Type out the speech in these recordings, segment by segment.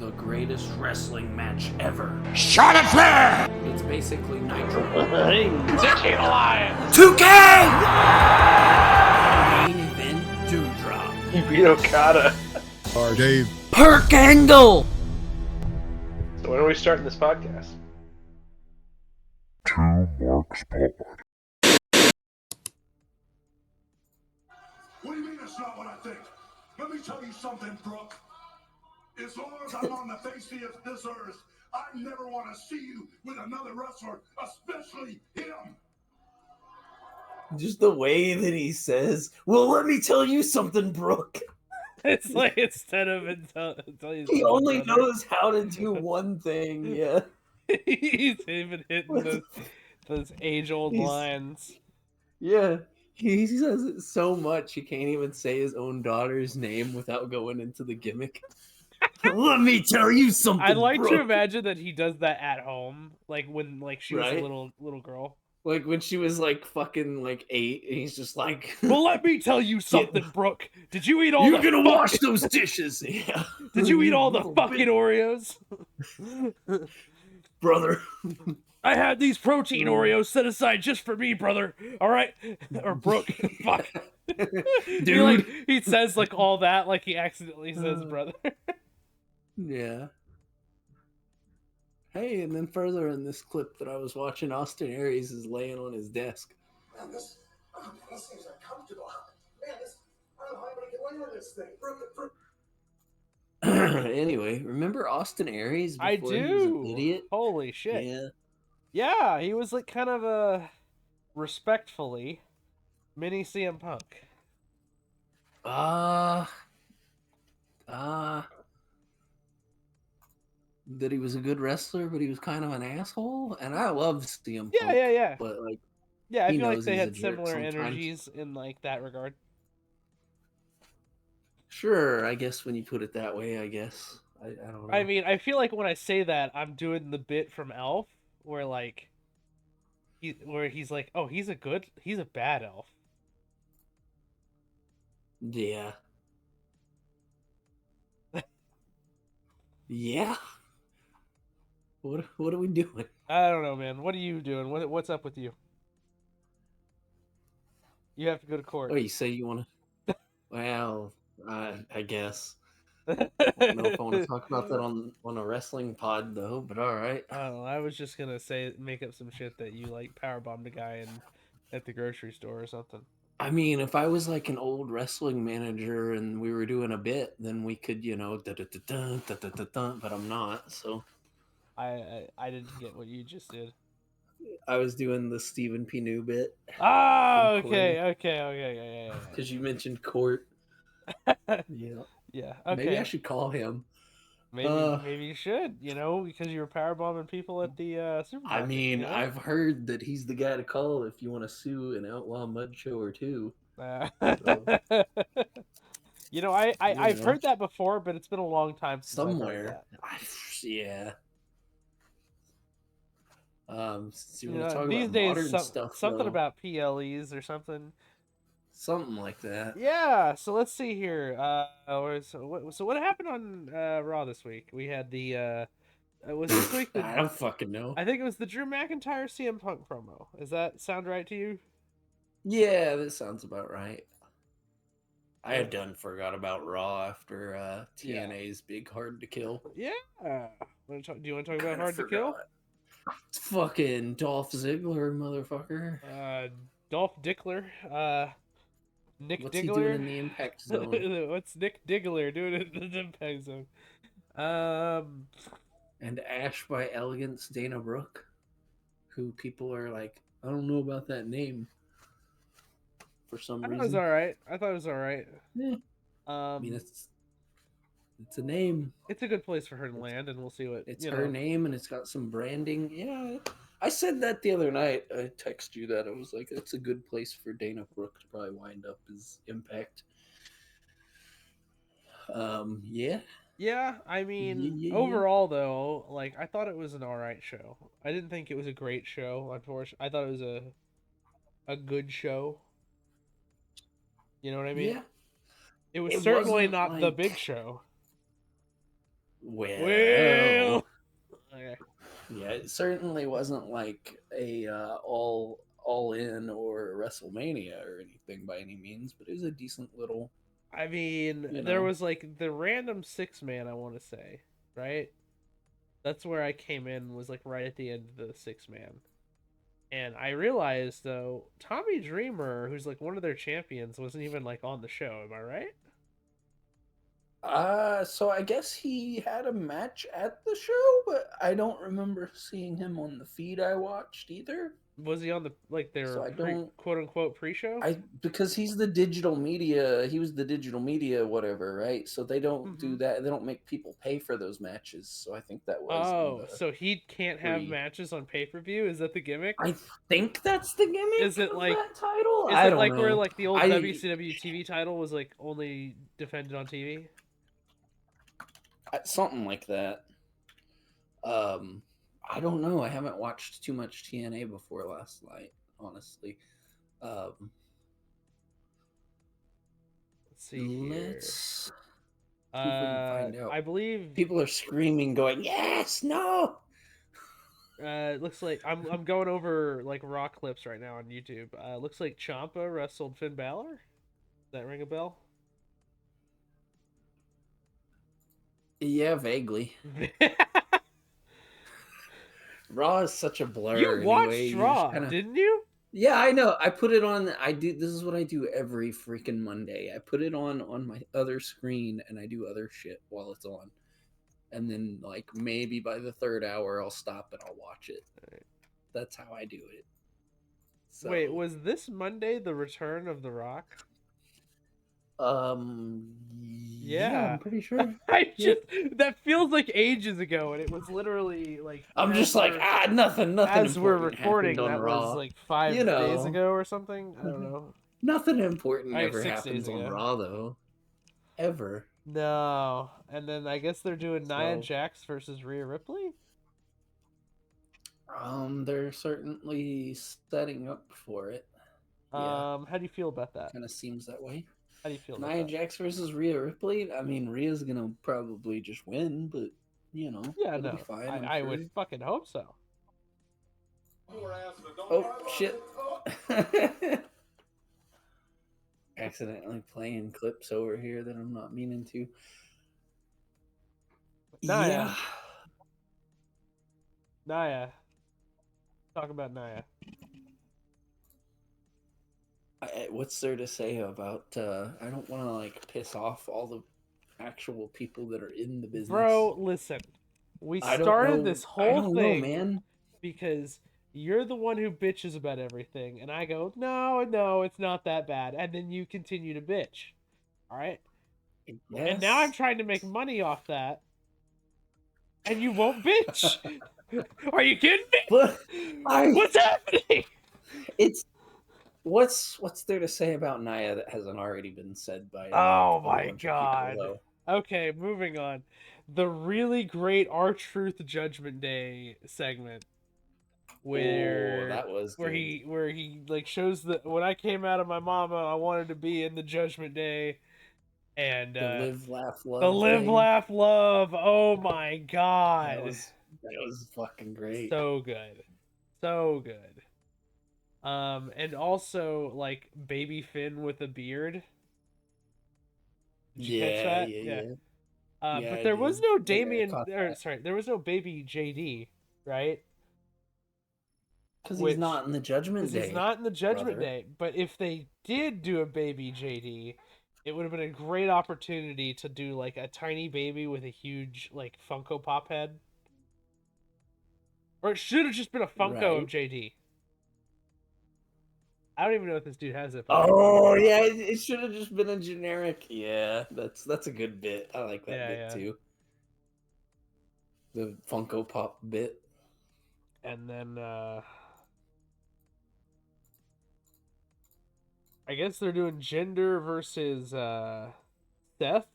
the greatest wrestling match ever. Charlotte Flair! It's basically Nitro. Hey, Chicken Alliance! 2K! Main event Dewdrop. He beat Okada. Or Dave. Perk Angle! So when are we starting this podcast? Two Marks Pod. What do you mean that's not what I think? Let me tell you something, Brooke. As long as I'm on the face of this earth, I never want to see you with another wrestler, especially him. Just the way that he says, well, let me tell you something, Brooke. It's like instead of until you He only knows how to do one thing, yeah. He's even hitting those age-old lines. Yeah. He says it so much he can't even say his own daughter's name without going into the gimmick. Let me tell you something. I'd like Brooke. to imagine that he does that at home, like when she was a Right? little girl. Like when she was like fucking like 8, and he's just like, Well, let me tell you something, Brooke. Did you eat all you're the gonna wash those dishes. Yeah. Did you eat all the Little fucking bit, Oreos? brother? I had these protein Oreos set aside just for me, brother. All right, or Brooke. Fuck, Dude. He says like all that, like he accidentally says brother. Yeah. Hey, and then further in this clip that I was watching, Austin Aries is laying on his desk. Man, this seems uncomfortable. Man, I don't know how I'm going to get away with this thing. Brooke. Anyway, remember Austin Aries before I he was an do. idiot? Holy shit. Yeah. Yeah, he was like kind of a respectfully mini CM Punk. That he was a good wrestler, but he was kind of an asshole. And I love CM Punk. Yeah. But like, Yeah, I he feel like knows they he's a had jerk similar sometimes. energies in like that regard. Sure, I guess when you put it that way, I guess. I don't know. I mean, I feel like when I say that, I'm doing the bit from Elf, where like, he's like, oh, he's a bad elf. Yeah. Yeah. What are we doing? I don't know, man. What are you doing? What's up with you? You have to go to court. Oh, you say you want to? Well, I guess. I don't know if I want to talk about that on a wrestling pod though, but all right. I don't know. I was just gonna make up some shit that you like powerbombed a guy at the grocery store or something. I mean, if I was like an old wrestling manager and we were doing a bit, then we could, but I'm not, so. I didn't get what you just did. I was doing the Stephen P. New bit. Oh, okay. Yeah. Because you mentioned Court. Yeah. Yeah, okay. Maybe I should call him. Maybe you should, because you were powerbombing people at the supermarket. I mean, I've heard that he's the guy to call if you want to sue an outlaw mud show or two. So, I've heard that before, but it's been a long time since somewhere. I've heard that. Yeah. So you You want to know, talk these about days, modern stuff, something though. about PLEs or something. Something like that. Yeah. So let's see here. So what happened on Raw this week? We had the. Was this week? I don't fucking know. I think it was the Drew McIntyre CM Punk promo. Does that sound right to you? Yeah, that sounds about right. I had forgot about Raw after TNA's Big Hard to Kill. Yeah. Do you want to talk about Hard to Kill? It's fucking Dolph Ziggler, motherfucker. Dolph Dickler. Nick What's Diggler. he doing in the Impact Zone? What's Nick Diggler doing in the Impact Zone? And Ash by Elegance Dana Brooke, who people are like, I don't know about that name. For some reason. I thought it was all right. Yeah. I mean, it's a name. It's a good place for her to land, and we'll see what it's her name, and it's got some branding. Yeah, I said that the other night. I texted you that. I was like, it's a good place for Dana Brooke to probably wind up as Impact. Yeah. Yeah, I mean, Yeah. overall though, like I thought it was an all right show. I didn't think it was a great show. Unfortunately, I thought it was a good show. You know what I mean? Yeah. It was It certainly wasn't not the like- big show. Well, Okay. yeah, it certainly wasn't like a all in or WrestleMania or anything by any means, but it was a decent little, I mean, you there know. was like the random 6 man, I want to say, right? That's where I came in, was like right at the end of the 6 man. And I realized though, Tommy Dreamer, who's like one of their champions, wasn't even like on the show. Am I right? So I guess he had a match at the show, but I don't remember seeing him on the feed I watched either. Was he on the like their So I don't quote unquote pre-show? I because he's the digital media, he was the digital media whatever, right? So they don't do Mm-hmm. that. They don't make people pay for those matches. So I think that was in Oh, the so he can't have pre. matches on pay-per-view? Is that the gimmick? I think that's the Is gimmick it of like that title. is I it don't like where know. like the old I, WCW TV title was like only defended on TV? something like that. Um, I don't know. I haven't watched too much TNA before last night, honestly. Um, Let's see here. let's see if we can find out. I believe People are screaming, going, "Yes, no!" it looks like I'm going over like raw clips right now on YouTube. Looks like Ciampa wrestled Finn Balor. Does that ring a bell? Yeah, vaguely. Raw is such a You blur anyway. watched You just Raw, kind of. didn't you? Yeah, I know. I put it on. I do. This is what I do every freaking Monday. I put it on my other screen, and I do other shit while it's on. And then, like, maybe by the third hour, I'll stop and I'll watch it. That's how I do it. So, Wait, was this Monday the return of The Rock? yeah, Yeah. I'm pretty sure. I Yeah. just that feels like ages ago, and it was literally like I'm just like, nothing as we're important happened recording, on that was Raw. like You 5 days know, ago or something. I don't know. nothing important I ever 6 days happens on ago. Raw, though. Ever. No, and then I guess they're doing Nia So, Jax versus Rhea Ripley. they're certainly setting up for it. Yeah, How do you feel about that? kind of seems that way. How do you feel about Nia that? Jax versus Rhea Ripley. I mean, Rhea's gonna probably just win, but you know, Yeah, it'll be no, fine. I'm I sure. would fucking hope so. Oh shit! Accidentally playing clips over here that I'm not meaning to. Nia, Yeah. Nia, talk about Nia. What's there to say about? I don't want to like piss off all the actual people that are in the business. Bro, listen. We I don't started know. this I whole don't know, thing man. because you're the one who bitches about everything, and I go, no, it's not that bad, and then you continue to bitch. All right? Yes. And now I'm trying to make money off that, and you won't bitch. Are you kidding me? But What's happening? It's what's there to say about Naya that hasn't already been said by Oh a my bunch god. of people, Okay, moving on. The really great R-Truth Judgment Day segment where that was where good. he like shows that when I came out of my mama, I wanted to be in the Judgment Day, and The live, laugh, love. the live, thing. laugh, love. Oh my god, that was fucking great. so good, so good. And also like baby Finn with a beard. Did you catch that? Yeah. Yeah, But I there was did. no I Damien. caught Or, that. sorry, there was no baby JD, right? Because he's not in the Judgment Because Day. he's not in the Judgment brother. Day. But if they did do a baby JD, it would have been a great opportunity to do like a tiny baby with a huge like Funko Pop head. Or it should have just been a Funko of Right. JD. I don't even know if this dude has it. Oh yeah, it should have just been a generic. Yeah, that's a good bit. I like that bit too. The Funko Pop bit. And then I guess they're doing Jinder versus Seth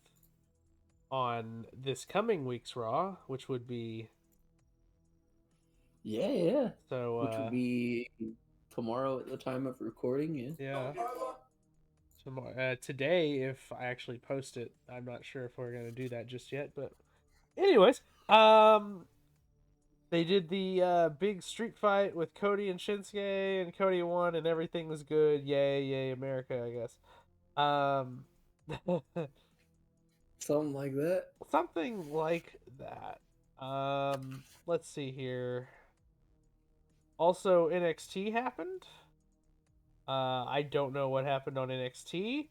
on this coming week's Raw, which would be Yeah. so Which would be tomorrow at the time of recording. yeah. Tomorrow, today, if I actually post it, I'm not sure if we're gonna do that just yet, but Anyways, they did the big street fight with Cody and Shinsuke, and Cody won, and everything was good. Yay, yay, America! I guess. Um, Something like that. something like that. Let's see here. Also, NXT happened. I don't know what happened on NXT,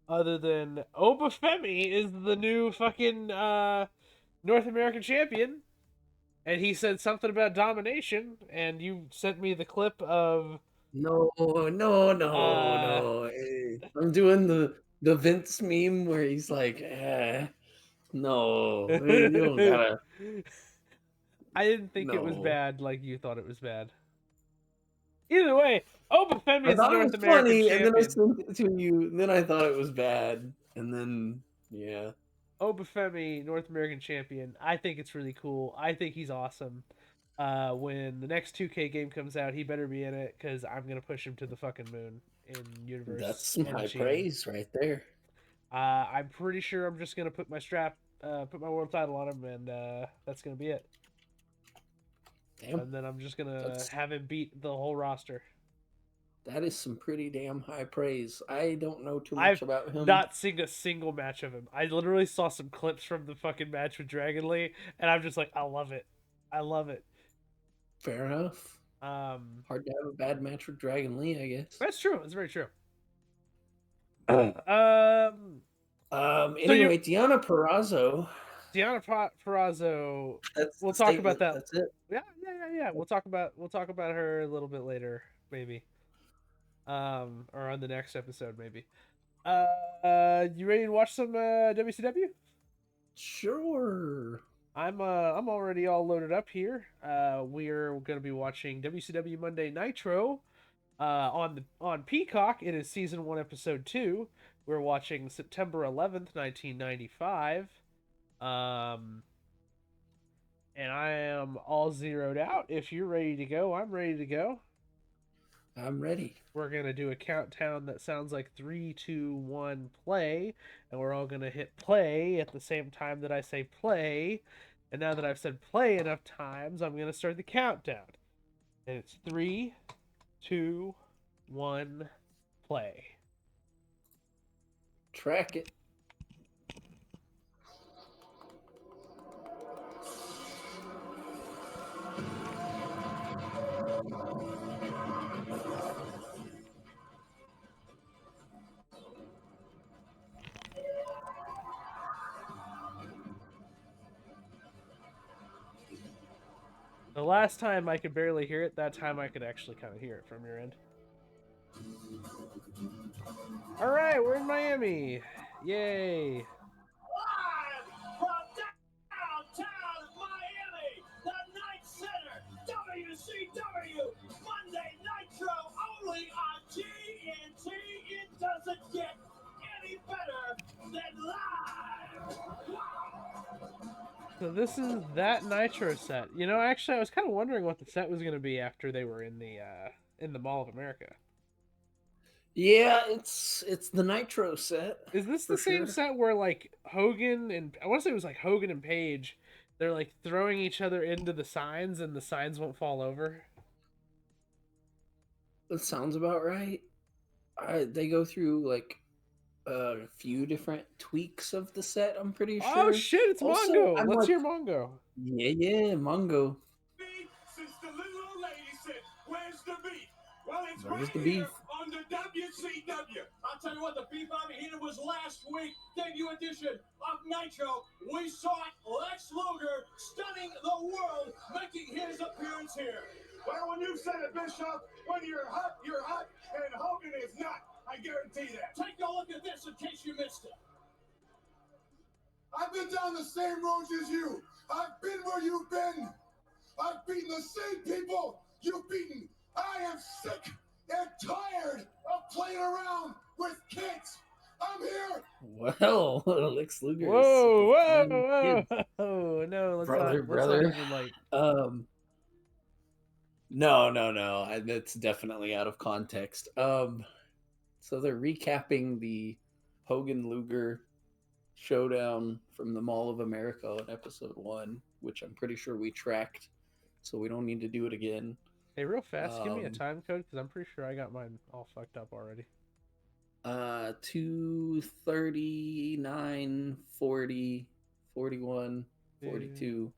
other than Obafemi is the new fucking North American champion, and he said something about domination, and you sent me the clip of No, no, no, uh no. I'm doing the Vince meme where he's like, no, you don't gotta. I didn't think it was No. bad like you thought it was bad. Either way, Obafemi I is the thought it North was American funny, and then I champion. sent it to you. Then I thought it was bad, and then yeah, Obafemi, North American champion. I think it's really cool. I think he's awesome. When the next 2K game comes out, he better be in it because I'm gonna push him to the fucking moon in that's universe some and high GM. praise right there. I'm pretty sure I'm just gonna put my world title on him, and that's gonna be it. Damn, And then I'm just gonna that's have him beat the whole roster. that is some pretty damn high praise. I don't know too much I've about him. not seen a single match of him. I literally saw some clips from the fucking match with Dragon Lee, and I'm just like, I love it. I love it. Fair enough. Um, Hard to have a bad match with Dragon Lee, I guess. that's true. It's very true. So you, Anyway, Deanna Perrazzo. Purrazzo. That's We'll the talk about statement. that. That's it. Yeah. We'll talk about her a little bit later, maybe. Or on the next episode, maybe. You ready to watch some WCW? Sure. I'm already all loaded up here. We're gonna be watching WCW Monday Nitro. On Peacock, it is season 1, episode 2. We're watching September 11th, 1995. Um, and I am all zeroed out. If you're ready to go, I'm ready to go. I'm ready. We're gonna do a countdown that sounds like 3, 2, 1, play, and we're all gonna hit play at the same time that I say play. And now that I've said play enough times, I'm gonna start the countdown. And it's 3, 2, 1, play. Track it. The last time I could barely hear it, that time I could actually kind of hear it from your end. All right, we're in Miami. Yay. Live from downtown Miami, the Night Center, WCW Monday Nitro, only on TNT. It doesn't get any better than live. So this is that Nitro set. You know, actually, I was kind of wondering what the set was going to be after they were in the Mall of America. Yeah, it's the Nitro set. Is this for the same sure. set where like Hogan and I want to say it was like Hogan and Page, they're like throwing each other into the signs and the signs won't fall over? That sounds about right. They go through like a few different tweaks of the set. I'm pretty sure. Oh shit! It's Also, Mongo. I'm Let's like, hear Mongo. yeah, Mongo. Since the little old lady said, "Where's the beef?" Well, it's Where's right the here beef? on the WCW. I'll tell you what, the beef out here was last week. Debut edition of Nitro. We saw it. Lex Luger stunning the world, making his appearance here. Well, when you said it, Bishop, when you're hot, and Hogan is not. I guarantee that. Take a look at this in case you missed it. I've been down the same roads as you. I've been where you've been. I've beaten the same people you've beaten. I am sick and tired of playing around with kids. I'm here. Well, Lex Luger. Whoa, is super whoa, fun. whoa! No, let's brother. not even like. No. That's definitely out of context. So they're recapping the Hogan Luger showdown from the Mall of America in episode 1, which I'm pretty sure we tracked, so we don't need to do it again. Hey, real fast, give me a Um, time code because I'm pretty sure I got mine all fucked up already. 239, 40, 41, 42.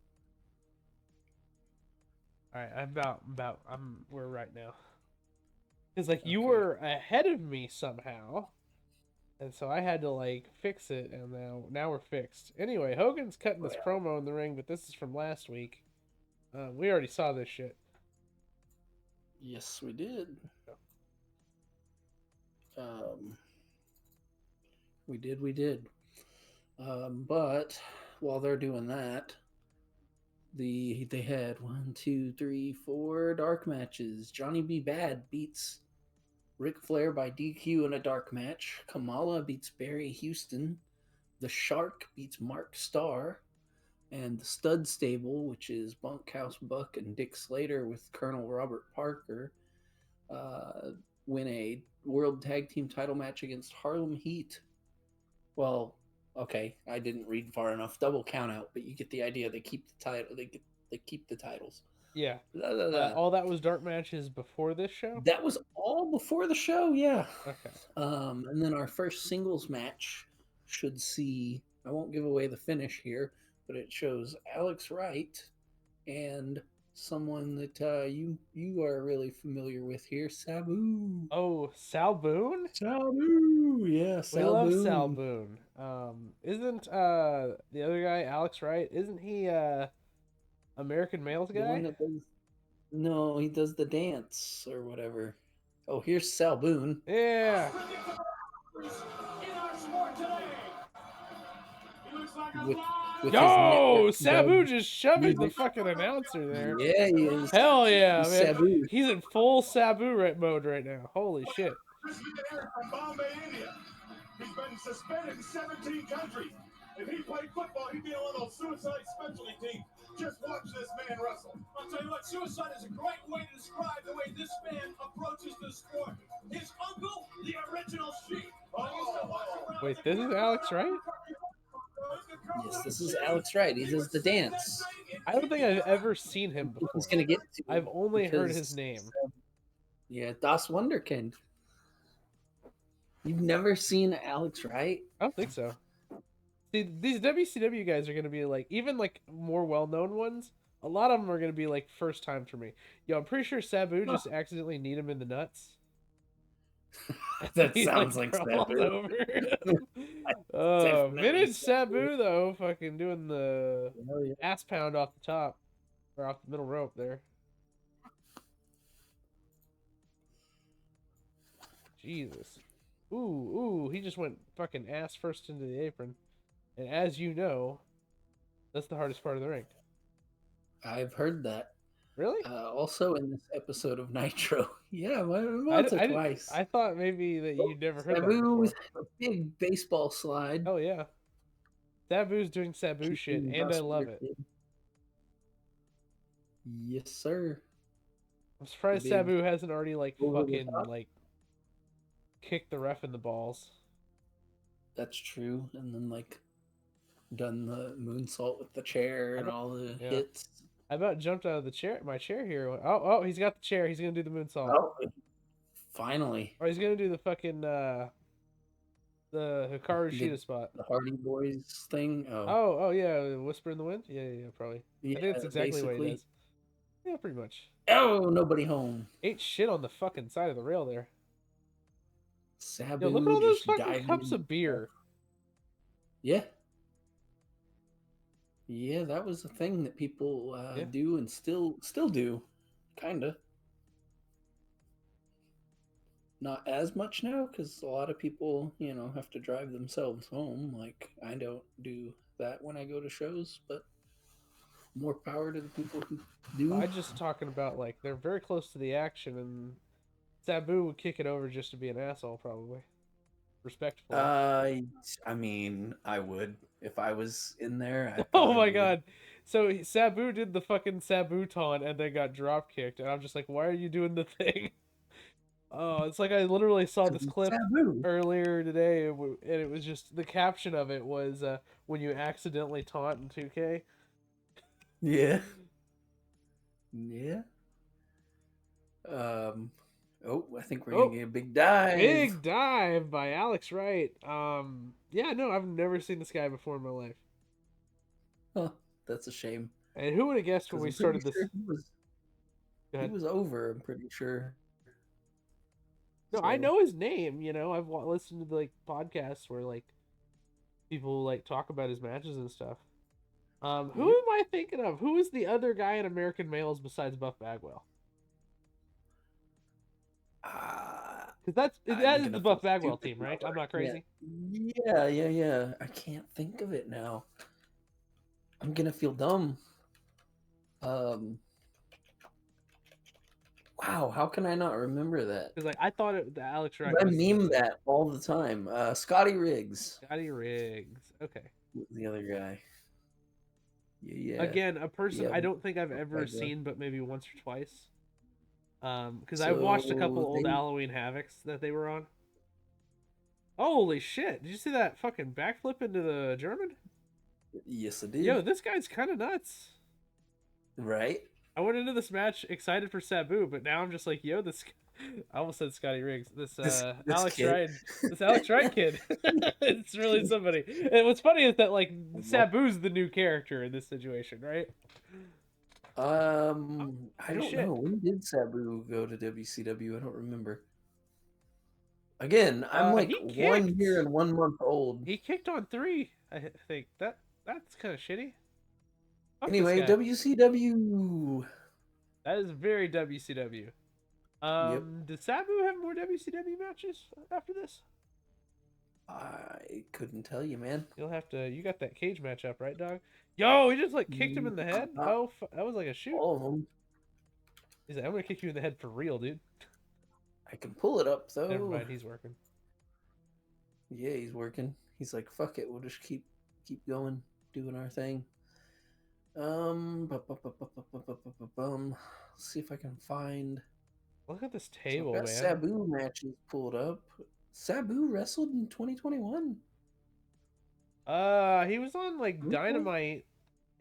All right, we're right now. Because like you Okay. were ahead of me somehow, and so I had to like fix it, and now we're fixed. Anyway, Hogan's cutting this promo in the ring, but this is from last week. We already saw this shit. Yes, we did. We did. But while they're doing that, they had 1, 2, 3, 4 dark matches. Johnny B. Bad beats Ric Flair by DQ in a dark match. Kamala beats Barry Houston. The Shark beats Mark Starr. And the Stud Stable, which is Bunkhouse Buck and Dick Slater with Colonel Robert Parker, win a World Tag Team title match against Harlem Heat. Well, okay, I didn't read far enough. Double count out, but you get the idea. They keep the title. They keep the titles. Yeah. Blah, blah, blah. All that was dark matches before this show? That was all before the show, yeah. Okay. And then our first singles match should see. I won't give away the finish here, but it shows Alex Wright and someone that you are really familiar with here, Sabu. Oh, Sal Boone? Sabu, yeah, We love Boone. Sal Boone. Isn't the other guy Alex Wright? Isn't he American Males The one guy? that does, no, he does the dance or whatever. Oh, here's Sal Boone. Yeah. In our sport today. He looks like a With- live with Yo, his Sabu network just shoving the music. fucking announcer there. Yeah, he is. Hell yeah, He's man. Sabu. He's in full Sabu mode right now. Holy shit. Crispy Eric from Bombay, India. He's been suspended in 17 countries. If he played football, he'd be on those suicide specialty teams. Just watch this man wrestle. I'll tell you what, suicide is a great way to describe the way this man approaches the sport. His uncle, the original Sheik. Wait, this is Alex Wright? Yes, this is Alex Wright. He does the dance. I don't think I've ever seen him before. He's gonna get to. I've only heard because, his name. Yeah, Das Wunderkind. You've never seen Alex Wright? I don't think so. See, these WCW guys are gonna be like, even like more well-known ones. A lot of them are gonna be like first time for me. Yo, I'm pretty sure Sabu just accidentally kneed him in the nuts. That He, sounds like crawls Sabu. over. Definitely Vintage Sabu. Sabu though, fucking doing the Hell yeah. ass pound off the top or off the middle rope there. Jesus. Ooh, he just went fucking ass first into the apron. And as you know, that's the hardest part of the ring. I've heard that. Really? Also in this episode of Nitro. Yeah, I, once or I, twice. I thought maybe that you'd never heard that Sabu before. with a big baseball slide. Oh yeah. Sabu's doing Sabu shit, and I love it. Yes, sir. I'm surprised Big Sabu hasn't already like over the fucking top. like kicked the ref in the balls. That's true. And then like done the moonsault with the chair and all the Yeah. hits. I about jumped out of my chair here. Oh, he's got the chair. He's gonna do the moonsault. Oh, finally. Or he's gonna do the fucking the Hikaru The- Shida spot. The Hardy Boys thing. Oh yeah, Whisper in the Wind. Yeah, probably. yeah, I think that's exactly what basically. he does. Yeah, pretty much. Oh, nobody home. Ate shit on the fucking side of the rail there. Sabu Yo, look at all those just fucking diving cups in. of beer. Yeah. Yeah, that was a thing that people Yeah. do and still do, kinda. Not as much now because a lot of people, have to drive themselves home. Like I don't do that when I go to shows, but more power to the people who do. I'm just talking about like they're very close to the action, and Sabu would kick it over just to be an asshole, probably. Respectful. I mean, I would if I was in there. I Oh probably my would. god. So Sabu did the fucking Sabu taunt and then got drop kicked, and I'm just like, why are you doing the thing? Oh, it's like I literally saw this clip Sabu. earlier today, and it was just the caption of it was when you accidentally taunt in 2K. Yeah. Yeah. Oh, I think we're gonna get a big dive. Big dive by Alex Wright. Yeah, no, I've never seen this guy before in my life. Huh, that's a shame. And who would have guessed when 'Cause we I'm pretty started this? sure Go he ahead. was over. I'm pretty sure. No, I So, know his name. You know, I've listened to like podcasts where like people like talk about his matches and stuff. Who Yep. am I thinking of? Who is the other guy in American Males besides Buff Bagwell? Because I'm that is gonna the feel Buff Bagwell stupid team, now, right? but I'm not I can't. crazy. Yeah. I can't think of it now. I'm gonna feel dumb. Um. Wow, how can I not remember that? Because like I thought the Alex Wright I was meme that all the time. Scotty Riggs, Scotty Riggs. Okay. the other guy. Yeah. Again, a person Yeah. I don't think I've Buff ever Bagwell. seen, but maybe once or twice. Because I've watched a couple So old they. Halloween Havocs that they were on. Holy shit! Did you see that fucking backflip into the German? Yes, I did. Yo, this guy's kind of nuts. Right. I went into this match excited for Sabu, but now I'm just like, yo, this. I almost said Scotty Riggs. This Alex kid. Wright, this Alex Wright kid. It's really somebody. And what's funny is that like Sabu's the new character in this situation, right? I Oh, don't shit. know. When did Sabu go to WCW? I don't remember. Again, I'm like He 1 kicked. year and 1 month old. He kicked on 3. I think that's kind of shitty. Fuck Anyway, this guy. WCW. That is very WCW. Yep. Does Sabu have more WCW matches after this? I couldn't tell you, man. You'll have to. You got that cage match up, right, dog? Yo, he just like kicked him in the head. Not Oh, that was like a shoot. all of them. He's like, I'm gonna kick you in the head for real, dude. I can pull it up though. Never mind, he's working. Yeah, he's working. He's like, fuck it, we'll just keep going, doing our thing. Let's see if I can find. Look at this So table, I've got man. Sabu matches pulled up. Sabu wrestled in 2021. He was on like Okay. Dynamite,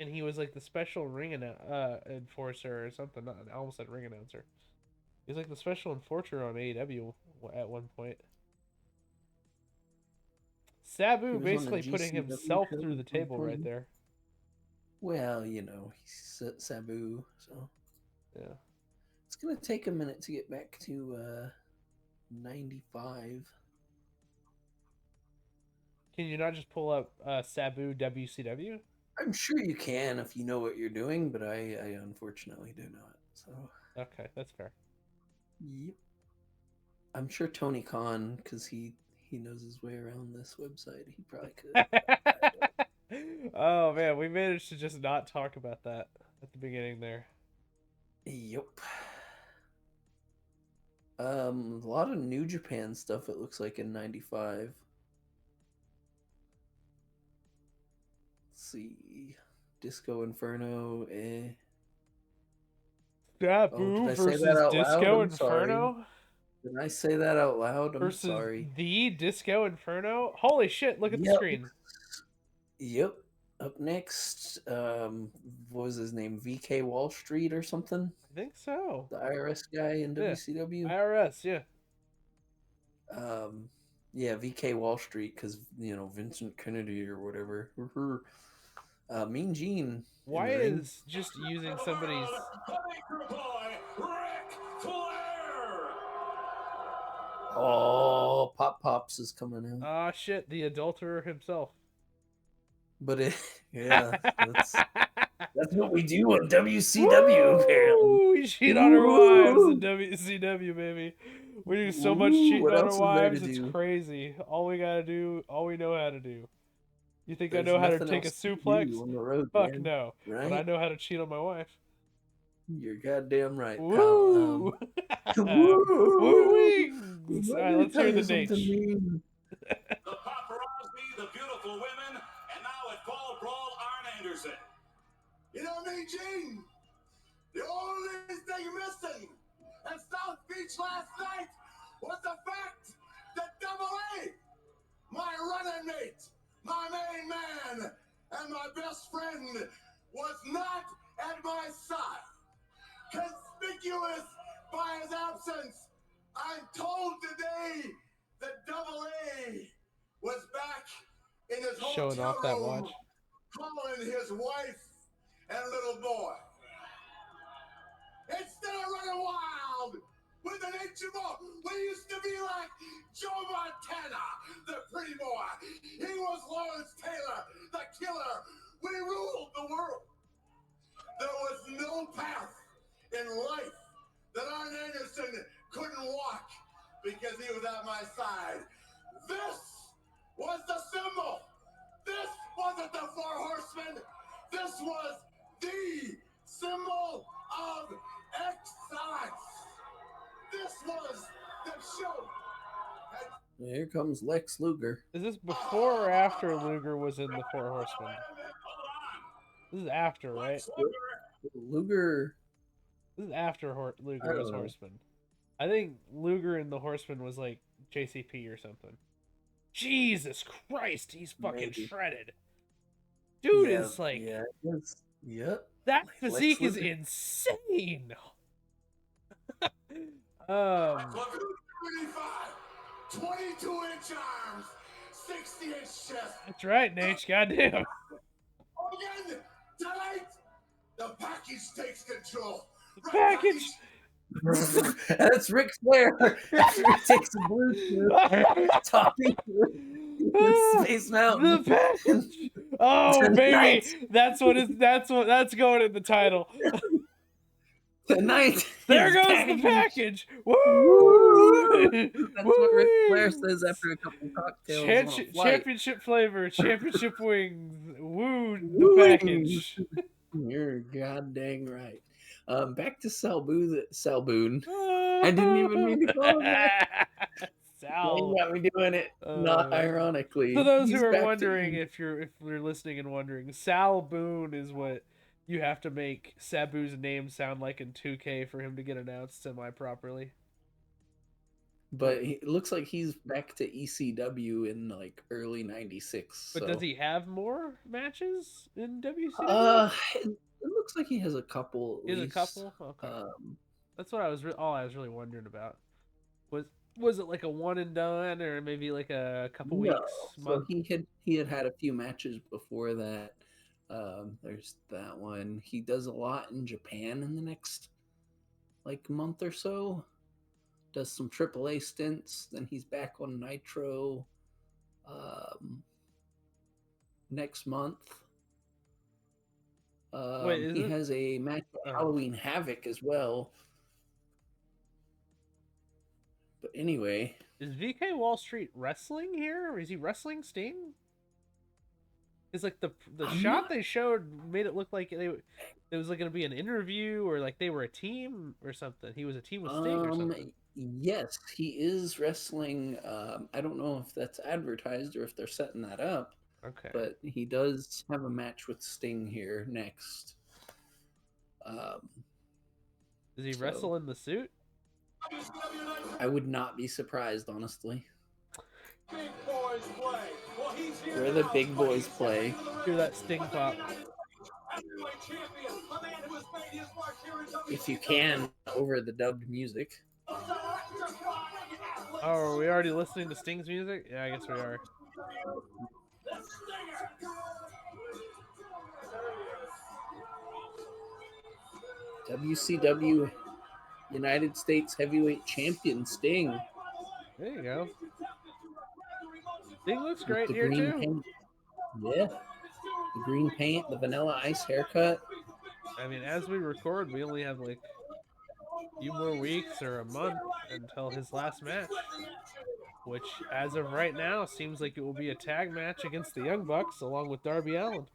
and he was like the special ring enforcer or something. I almost said ring announcer. He was like the special enforcer on AEW at one point. Sabu basically putting himself through the table right there. Well, you know, he's Sabu, so Yeah. it's gonna take a minute to get back to 95. Can you not just pull up Sabu WCW? I'm sure you can if you know what you're doing, but I unfortunately do not. So Okay, that's fair. yep. I'm sure Tony Khan, because he knows his way around this website, he probably could. Oh man, we managed to just not talk about that at the beginning there. Yep. A lot of New Japan stuff it looks like in 95. Let's see. Disco Inferno, Sabu did I say that versus out loud? Disco I'm sorry. Inferno Did I say that out loud? I'm versus sorry. the Disco Inferno. Holy shit! Look at the Yep. screen. Yep. Up next, what was his name? VK Wall Street or something? I think so. The IRS guy in Yeah. WCW. IRS, yeah. Yeah, VK Wall Street, because you know Vincent Kennedy or whatever. Mean Gene. Why is just using somebody's Baker boy, Ric Flair. Oh, Pop Pops is coming out. ah shit, the adulterer himself. But yeah, that's what we do on WCW, apparently. We cheat on our wives in WCW, baby. We do so much cheating what on else our is there to wives, it's do? crazy. All we gotta do, all we know how to do. You think There's I know how to nothing take a else to suplex? do on the road, Fuck man, no. But I right? know how to cheat on my wife. You're goddamn right, pal. Woo! Woo wings! Alright, let's hear the Nate. The paparazzi, the beautiful women, and now at Paul Brawl, Arn Anderson. You know me, Gene? The only thing missing at South Beach last night was the fact that Double A, my running mate, my main man, and my best friend, was not at my side. Conspicuous by his absence, I'm told today that Double A was back in his Showing hotel off that room watch. calling his wife and little boy. Instead of running wild with an HMO, we used to be like Joe Montana, the pretty boy. He was Lawrence Taylor, the killer. We ruled the world. There was no path in life that Arn Anderson couldn't walk because he was at my side. This was the symbol. This wasn't the Four Horsemen. This was the symbol of excellence. This was the show. Here comes Lex Luger. Is this before or after Luger was in the Four Horsemen? This is after, right? Luger. This is after Luger I was don't know. Horseman. I think Luger and the Horseman was like JCP or something. Jesus Christ, he's fucking Maybe. shredded. Dude Yeah, is like, yeah, yes, yep. that Lex physique is Luger. insane. 22-inch arms, 60-inch chest. That's right, Nate. Goddamn. Again, tonight, the package takes control. Right, Package. That's Ric Flair. After he takes a blue suit, topping with Space Mountain. The package. Oh baby, that's that's going in the title. Tonight, There his goes the package. Woo! Woo! That's what Ric Flair says after a couple cocktails on a flight. Championship flavor, championship wings. Woo! The package. You're goddamn right. Back to Salboon. I didn't even mean to call him that. Sal. You got me doing it, not ironically. For those He's who are back wondering, to- if you're listening and wondering, Sal Boone is what you have to make Sabu's name sound like in 2K for him to get announced semi-properly. But it looks like he's back to ECW in like early '96. But so. does he have more matches in WCW? It looks like he has a couple. He has a couple. Okay, that's what I was all I was really wondering about. Was it like a one and done, or maybe like a couple weeks? So he had a few matches before that. There's that one. He does a lot in Japan in the next like month or so. Does some AAA stints. Then he's back on Nitro next month. Wait, he has a match at Halloween Havoc as well. But anyway, is VK Wall Street wrestling here, or is he wrestling Sting? It's like the shot they showed made it look like it was like going to be an interview, or like they were a team or something. He was a team with Sting or something. Yes, he is wrestling. I don't know if that's advertised or if they're setting that up. Okay. But he does have a match with Sting here next. Does he wrestle in the suit? I would not be surprised, honestly. Big boys play. Well, he's here Where the now. big boys play. Hear that Sting pop. Heavyweight champion, a man who has made his mark here in If you can, over the dubbed music. Oh, are we already listening to Sting's music? Yeah, I guess we are. WCW United States Heavyweight Champion Sting. There you go. Sting looks great The here green too. paint. Yeah. The green paint, the Vanilla Ice haircut. I mean, as we record, we only have like a few more weeks or a month until his last match, which, as of right now, seems like it will be a tag match against the Young Bucks along with Darby Allin.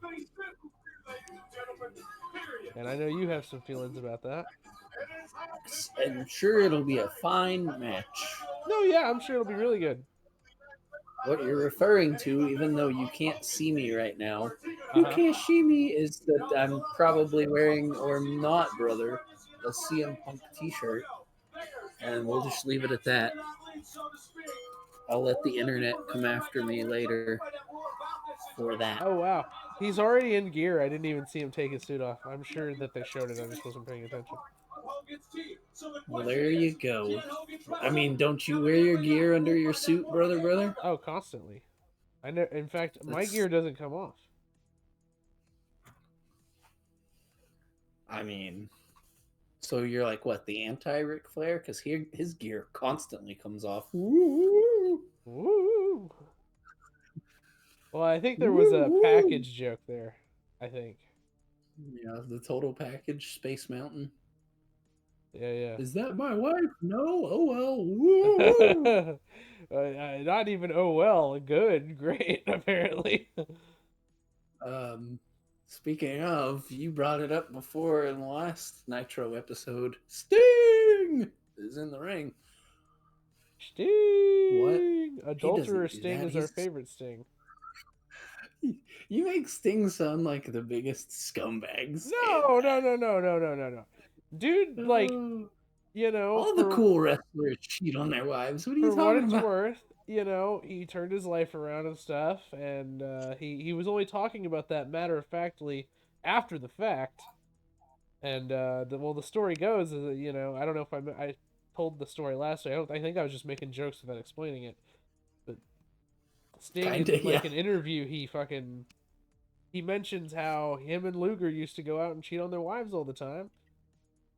And I know you have some feelings about that. I'm sure it'll be a fine match. No, yeah, I'm sure it'll be really good. What you're referring to, even though you can't see me right now, you can't see me, is that I'm probably wearing, or not, brother, a CM Punk t-shirt. And we'll just leave it at that. I'll let the internet come after me later for that. Oh wow, he's already in gear. I didn't even see him take his suit off. I'm sure that they showed it. I just wasn't paying attention. Well, there you go. I mean, don't you wear your gear under your suit, brother? Oh, constantly. I know. In fact, my That's- gear doesn't come off. I mean, so you're like what, the anti Ric Flair? Because his gear constantly comes off. Woo! Woo! Well, I think there was a package joke there. I think. Yeah, the total package, Space Mountain. Yeah, Is that my wife? No. Oh well. yeah. Woo! Not even oh well, good, great. Apparently. Speaking of, you brought it up before in the last Nitro episode. Sting is in the ring. Sting. What? Adulterer doesn't do Sting that. is our favorite Sting. You make Sting sound like the biggest scumbag. No. Dude, like, Oh, you know, all the cool wrestlers cheat on their wives. What are you for what talking it's about? worth, you know, he turned his life around and stuff, and he was only talking about that matter of factly after the fact. And the story goes is that, you know, I don't know if I told the story last week. I think I was just making jokes without explaining it. But Sting, Kinda, in like yeah. an interview, he mentions how him and Luger used to go out and cheat on their wives all the time,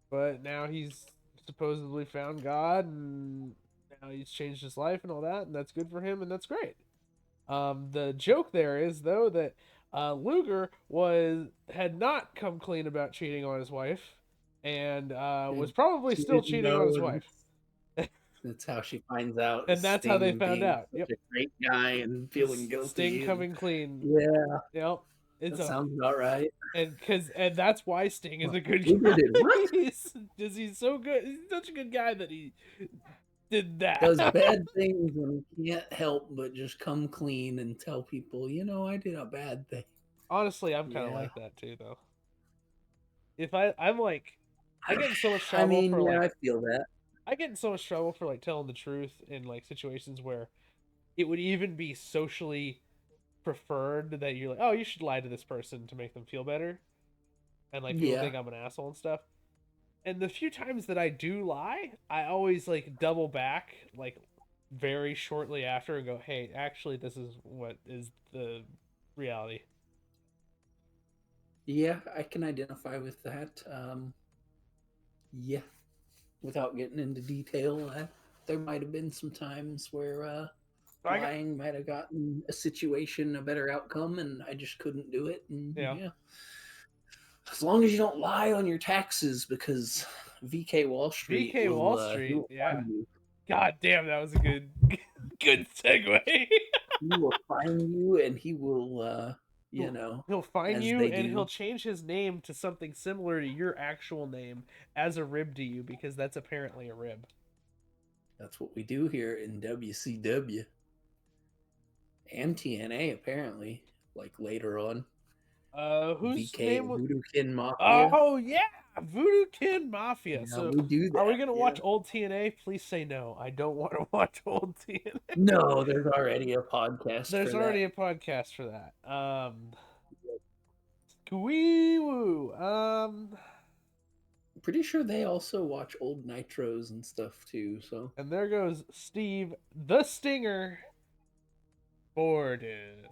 but now he's supposedly found God, and now he's changed his life and all that, and that's good for him, and that's great. The joke there is though that Luger had not come clean about cheating on his wife, and was And probably she still didn't cheating on his know, wife, that's how she finds out. and that's how they Sting found being out. such Yep, a great guy and feeling guilty. Sting coming clean. Yeah, Yep, that sounds about right. and that's why Sting is a good Luger guy. did what? He's so good. He's such a good guy that he did that. Does bad things and can't help but just come clean and tell people, you know, I did a bad thing. Honestly, I'm kind of Yeah. like that too, though. If I'm like, I get in so much I trouble mean, for yeah, like, I feel that. I get in so much trouble for like telling the truth in like situations where it would even be socially preferred that you're like, oh, you should lie to this person to make them feel better, and like people Yeah. think I'm an asshole and stuff. And the few times that I do lie, I always like double back like very shortly after and go, hey, actually, this is what is the reality. Yeah, I can identify with that. Yeah, without getting into detail, there might have been some times where lying might have gotten a situation a better outcome, and I just couldn't do it. And Yeah. as long as you don't lie on your taxes, because VK Wall Street VK will, Wall Street, he will yeah. find you. God damn, that was a good segue. He will find you, and he will, He'll find as you they and do. he'll change his name to something similar to your actual name as a rib to you, because that's apparently a rib. That's what we do here in WCW and TNA, apparently. Like later on, Whose VK name was? Voodoo Kin Mafia. Oh yeah, Voodoo Kin Mafia. Yeah, So we do that. are we gonna yeah. watch old TNA? Please say no. I don't want to watch old TNA. No, there's already a podcast. There's for already that. a podcast for that. Wee woo. Pretty sure they also watch old Nitros and stuff too. So. And there goes Steve the Stinger Borden.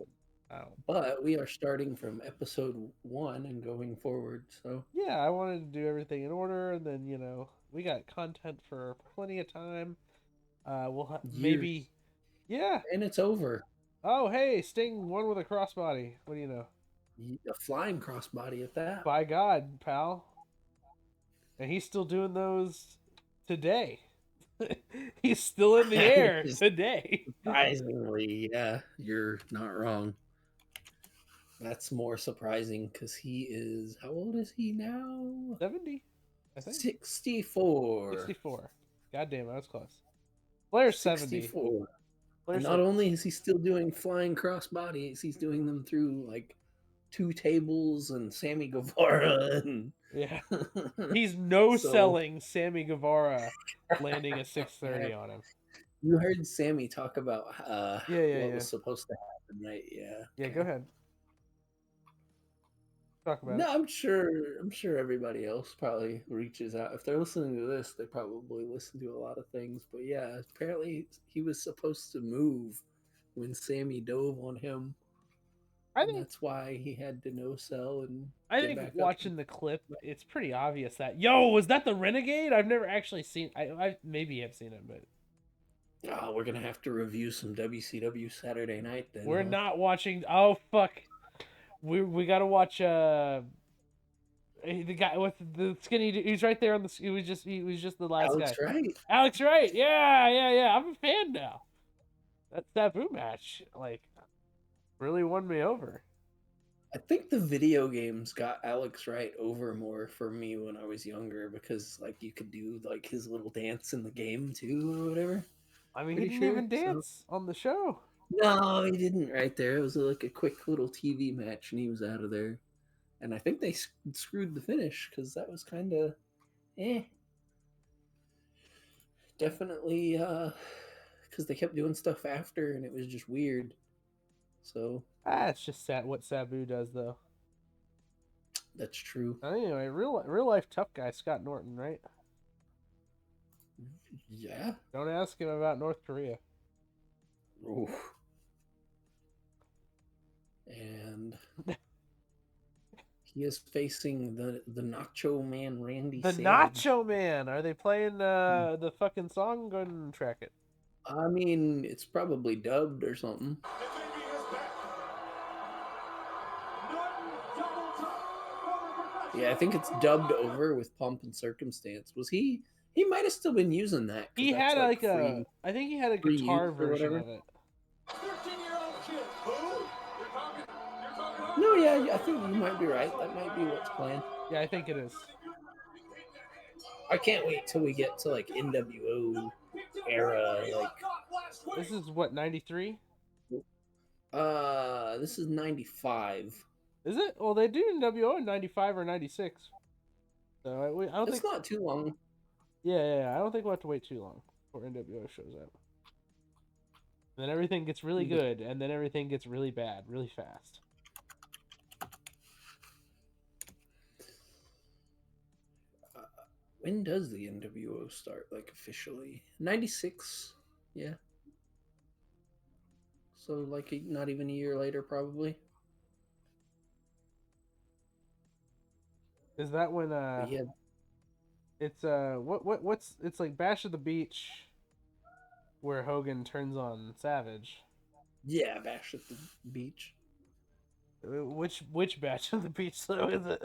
Oh. But we are starting from episode 1 and going forward. So. Yeah, I wanted to do everything in order, and then we got content for plenty of time. We'll maybe. Yeah. And it's over. Oh, hey, Sting won with a crossbody. What do you know? A flying crossbody at that. By God, pal. And he's still doing those today. He's still in the air today. Surprisingly, yeah, you're not wrong. That's more surprising because he is. How old is he now? 70, I think. 64. 64. God damn, I was close. Flair's 64. 70. And not only is he still doing flying crossbodies, he's doing them through like 2 tables and Sammy Guevara. And... Yeah. He's selling Sammy Guevara landing a 630 on him. You heard Sammy talk about what Yeah. was supposed to happen, right? Yeah. Yeah, go Okay. ahead. Talk about No, it. I'm sure everybody else probably reaches out. If they're listening to this, they probably listen to a lot of things. But yeah, apparently he was supposed to move when Sammy dove on him, I and think that's why he had to no sell and I get think back up. watching the clip, it's pretty obvious that was that the Renegade? I've never actually seen. I maybe have seen it, but Oh, we're gonna have to review some WCW Saturday night then, we're huh? not watching. Oh fuck, we got to watch. The guy with the skinny. He's right there on the. He was just the last Alex guy. Wright. Alex Wright. Yeah. I'm a fan now. That Sabu match, like, really won me over. I think the video games got Alex Wright over more for me when I was younger because like you could do like his little dance in the game too or whatever. I mean, he Pretty didn't sure. even So dance on the show. no, he didn't. Right there, it was like a quick little TV match, and he was out of there. And I think they screwed the finish because that was kind of eh. Definitely, because they kept doing stuff after, and it was just weird. So It's just sad what Sabu does, though. that's true. Anyway, real life tough guy Scott Norton, right? Yeah. Don't ask him about North Korea. Oof. And he is facing the Nacho Man Randy The Savage. Nacho Man. Are they playing the fucking song? Go ahead and track it. I mean, it's probably dubbed or something. Yeah, I think it's dubbed over with Pomp and Circumstance. Was he? He might have still been using that because He that's had like like free I think he had a free guitar use or version whatever. of it. 13-year-old kid. Who? You're talking No, yeah, I think you might be right. That might be what's playing. Yeah, I think it is. I can't wait till we get to like NWO era. Like, This is what 93. this is '95. Is it? Well, they do NWO in 95 or 96. So I don't It's think. not too long. Yeah. I don't think we'll have to wait too long before NWO shows up. And then everything gets really good, and then everything gets really bad, really fast. When does the NWO start? Like officially, '96. Yeah. So like not even a year later, probably. Is that when But yeah, it's what's it's like Bash at the Beach where Hogan turns on Savage. yeah, Bash at the Beach. Which Bash at the Beach though is it?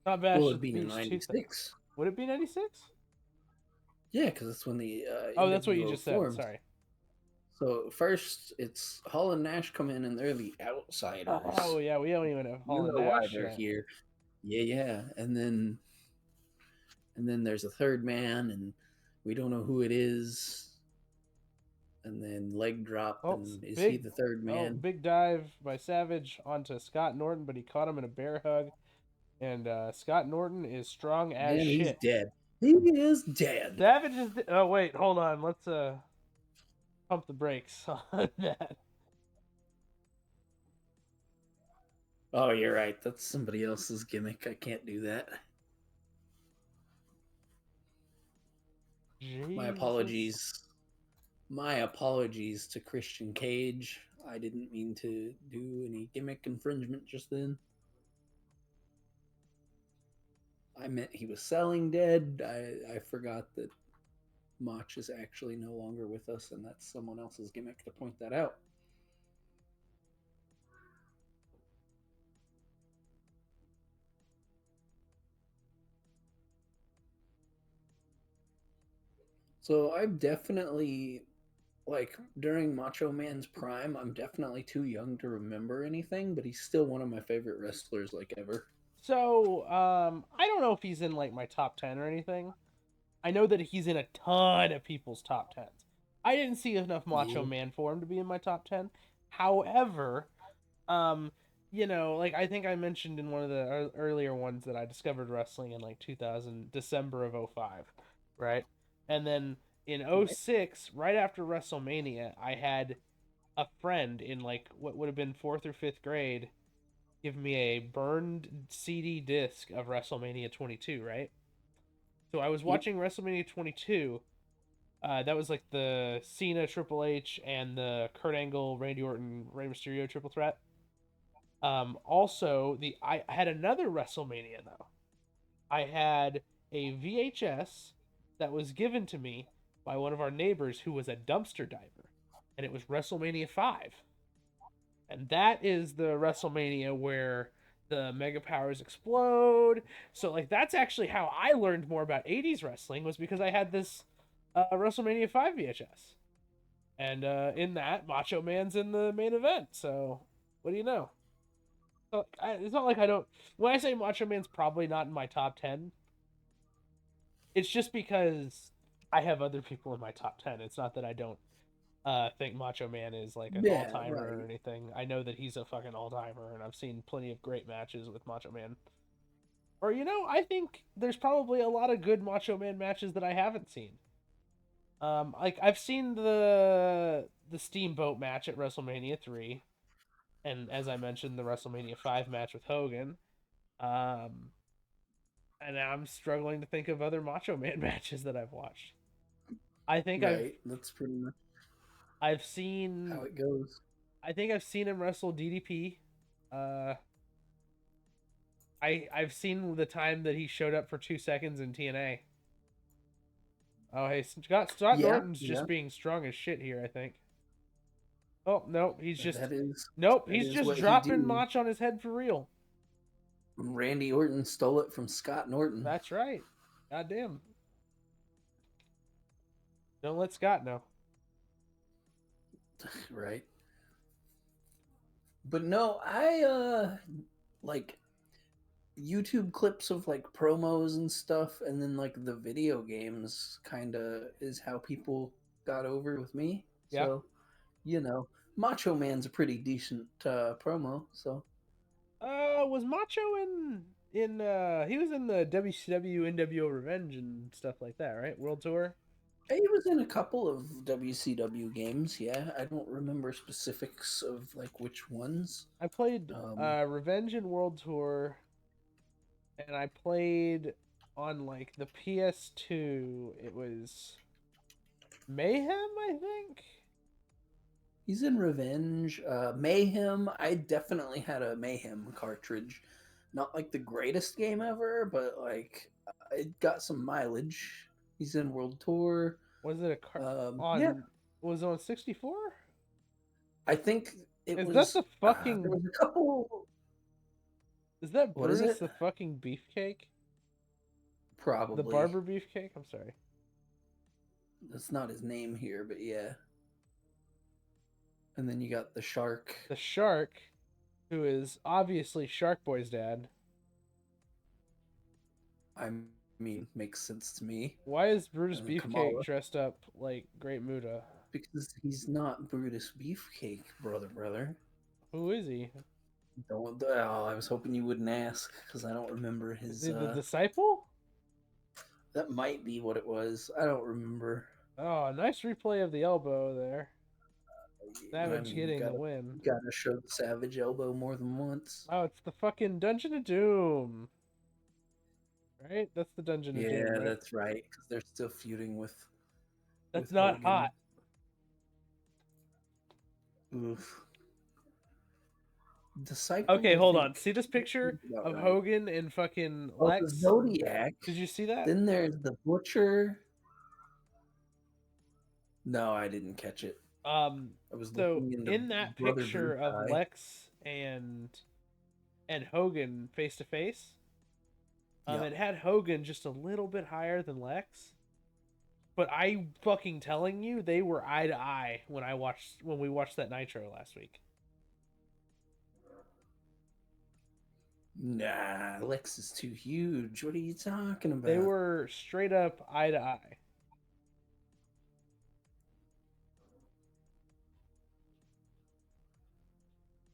Not Bash Well, at it'd the be in Beach 2000. '96. Would it be 96? Yeah, because that's when the Oh, that's what you NWO just said. formed. Sorry. So first, it's Hall and Nash come in, and they're the outsiders. Oh yeah, we don't even have You Hall and know why Nash they're yet. here? Yeah, and then there's a third man, and we don't know who it is. And then leg drop, Oh, and is he the third man? big dive by Savage onto Scott Norton, but he caught him in a bear hug. And Scott Norton is strong as Man, he's shit. dead. He is dead. Savage is. Oh wait, hold on. Let's pump the brakes on that. Oh, you're right. That's somebody else's gimmick. I can't do that. My Jesus. apologies. My apologies to Christian Cage. I didn't mean to do any gimmick infringement just then. I meant he was selling dead. I forgot that Mach is actually no longer with us, and that's someone else's gimmick to point that out. So I'm definitely like during Macho Man's prime, I'm definitely too young to remember anything, but he's still one of my favorite wrestlers like ever. So, I don't know if he's in like my top 10 or anything. I know that he's in a ton of people's top 10s. I didn't see enough Macho Yeah. Man for him to be in my top 10. However, um, like I think I mentioned in one of the earlier ones that I discovered wrestling in like 2000, December of 05, right? And then in 06, right after WrestleMania, I had a friend in like what would have been 4th or 5th grade give me a burned CD disc of WrestleMania 22, right? So I was Yep. watching WrestleMania 22. That was like the Cena, Triple H, and the Kurt Angle, Randy Orton, Rey Mysterio triple threat. Also, I had another WrestleMania though. I had a VHS that was given to me by one of our neighbors who was a dumpster diver, and it was WrestleMania 5. And that is the WrestleMania where the Mega Powers explode. So like that's actually how I learned more about 80s wrestling, was because I had this WrestleMania 5 VHS. And in that, Macho Man's in the main event. So what do you know? So, it's not like I don't. When I say Macho Man's probably not in my top 10, it's just because I have other people in my top 10. It's not that I don't think Macho Man is like an all Yeah, timer or right. anything. I know that he's a fucking all timer, and I've seen plenty of great matches with Macho Man. Or I think there's probably a lot of good Macho Man matches that I haven't seen. Like I've seen the Steamboat match at WrestleMania 3, and as I mentioned, the WrestleMania 5 match with Hogan. Um, and I'm struggling to think of other Macho Man matches that I've watched. I think Right. That's pretty much I've seen how it goes. I think I've seen him wrestle DDP. Uh, I've seen the time that he showed up for 2 seconds in TNA. Oh hey, Scott Yeah, Norton's yeah. just being strong as shit here. I think. Oh no, That he's is just what he dropping do. Mach on his head for real. Randy Orton stole it from Scott Norton. That's right. Goddamn. Don't let Scott know. Right. But no, I like YouTube clips of like promos and stuff, and then like the video games kind of is how people got over with me. Yeah. So, Macho Man's a pretty decent promo. So Was Macho he was in the WCW NWO Revenge and stuff like that, right? World Tour. he was in a couple of WCW games. Yeah, I don't remember specifics of like which ones. I played Revenge and World Tour, and I played on like the PS2. It was Mayhem, I think. He's in Revenge. Mayhem. I definitely had a Mayhem cartridge. Not like the greatest game ever, but like it got some mileage. He's in World Tour. Was it a car Yeah, on? Was it on 64? I think it Is that was. the There fucking? was a couple. Is that What is Brutus it? the fucking beefcake? The Probably. barber beefcake? I'm sorry. That's not his name here, but yeah. And then you got the shark. The shark, who is obviously Shark Boy's dad. I mean, makes sense to me. Why is Brutus And then Beefcake Kamala. dressed up like Great Muta? Because he's not Brutus Beefcake, brother. Who is he? Don't. Oh, I was hoping you wouldn't ask because I don't remember Is his. he the disciple? That might be what it was. I don't remember. Oh, nice replay of the elbow there. Savage You getting the gotta, win. you gotta show the Savage elbow more than once. Oh, it's the fucking Dungeon of Doom. Right? That's the Dungeon of Doom, Yeah, right? that's right. Because they're still feuding with. That's with not Hogan. hot. Oof. Disciple. Okay, I hold think- on. See this picture about of right. Hogan and fucking Oh, Lex? the Zodiac. Did you see that? Then there's the Butcher. No, I didn't catch it. I was So looking in the in that Brother picture Group of eye. Lex and Hogan face to face, Yeah. it had Hogan just a little bit higher than Lex. But I fucking telling you, they were eye to eye when we watched that Nitro last week. Nah, Lex is too huge. What are you talking about? They were straight up eye to eye.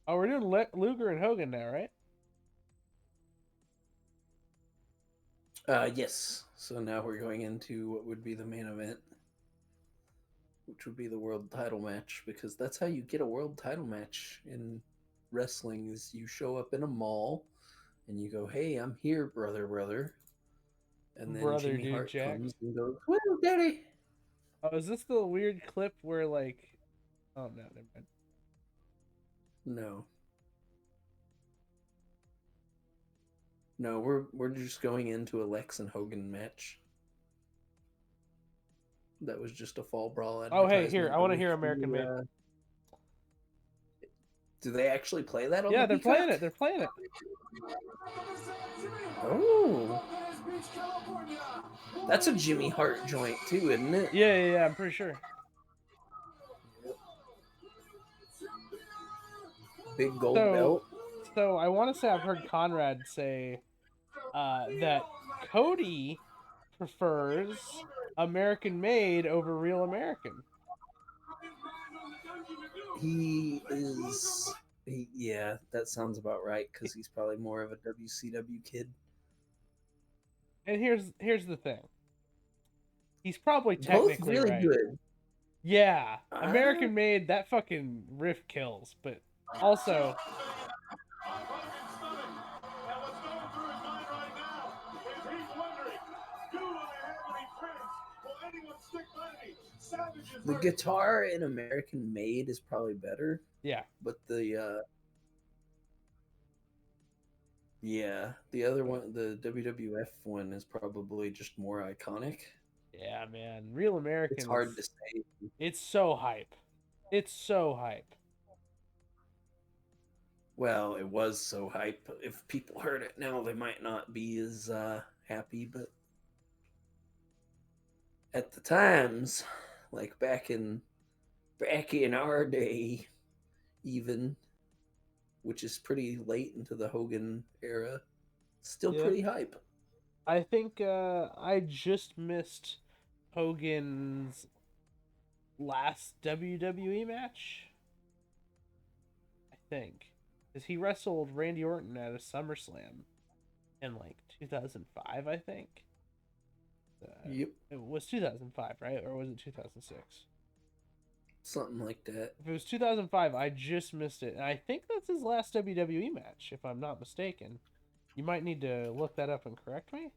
Oh, we're doing Luger and Hogan now, right? Yes. So now we're going into what would be the main event. which would be the world title match, because that's how you get a world title match in wrestling is you show up in a mall and you go, "Hey, I'm here, brother." And then Brother Jimmy Dude Hart Jack. comes and goes, "Woo, daddy." Oh, is this the weird clip where like? Oh no, never mind. No. No, we're just going into a Lex and Hogan match. That was just a fall brawl Oh hey, advertisement. here I want to hear American Made. Do they actually play that on Yeah, the they're Peacock? playing it. They're playing it. Oh, that's a Jimmy Hart joint too, isn't it? Yeah. I'm pretty sure. Big gold belt. So I want to say I've heard Conrad say that Cody prefers American Made over Real American. Yeah, that sounds about right, because he's probably more of a WCW kid. And here's the thing. He's probably Both technically really right. good. Yeah, American Made, that fucking riff kills, but also the guitar in American Made is probably better. Yeah. But the other one, the WWF one, is probably just more iconic. Yeah, man. Real American. It's hard to say. It's so hype. It's so hype. Well, it was so hype. If people heard it now, they might not be as happy, but at the times, like back in our day, even, which is pretty late into the Hogan era, still pretty hype. I think I just missed Hogan's last WWE match. I think. Because he wrestled Randy Orton at a SummerSlam in like 2005, I think. Yep. It was 2005, right? Or was it 2006? Something like that. If it was 2005, I just missed it. And I think that's his last WWE match, if I'm not mistaken. You might need to look that up and correct me.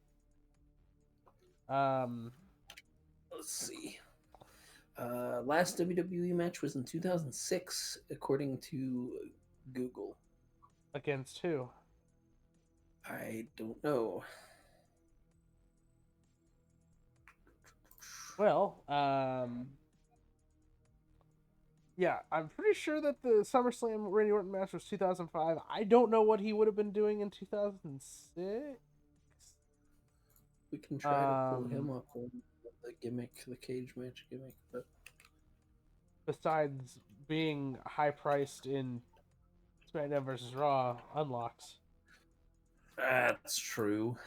Let's see. Last WWE match was in 2006, according to Google. Against who? I don't know. Well, yeah, I'm pretty sure that the SummerSlam Randy Orton match was 2005. I don't know what he would have been doing in 2006. We can try to pull him up on the gimmick, the cage match gimmick, but besides being high priced in SmackDown vs. Raw unlocks. That's true.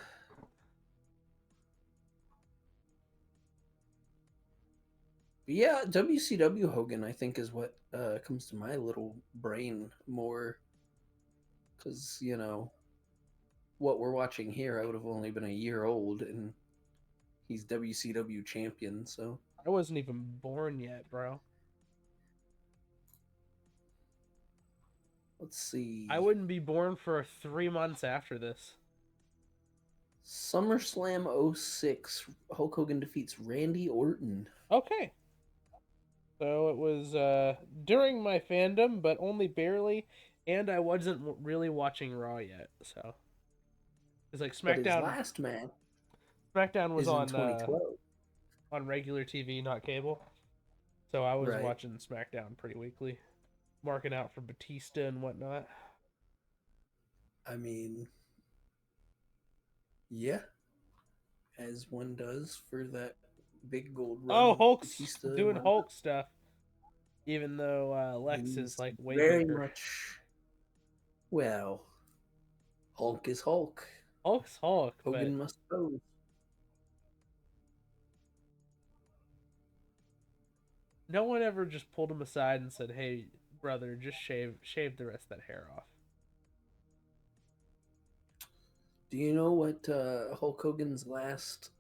But yeah, WCW Hogan, I think, is what comes to my little brain more. Because, you know, what we're watching here, I would have only been a year old, and he's WCW champion, so. I wasn't even born yet, bro. Let's see. I wouldn't be born for 3 months after this. SummerSlam 06, Hulk Hogan defeats Randy Orton. Okay. So it was during my fandom, but only barely, and I wasn't really watching Raw yet, so. It's like SmackDown. But his last match SmackDown was on 2012. On regular TV, not cable. So I was Right. watching SmackDown pretty weekly, marking out for Batista and whatnot. I mean, yeah, as one does for that big gold run. Oh, Hulk's Batista doing Hulk stuff, even though Lex He's is like way very bigger. much. Well, Hulk is Hulk. Hulk's Hulk. Hogan but must pose. no one ever just pulled him aside and said, "Hey, brother, just shave the rest of that hair off." Do you know what Hulk Hogan's last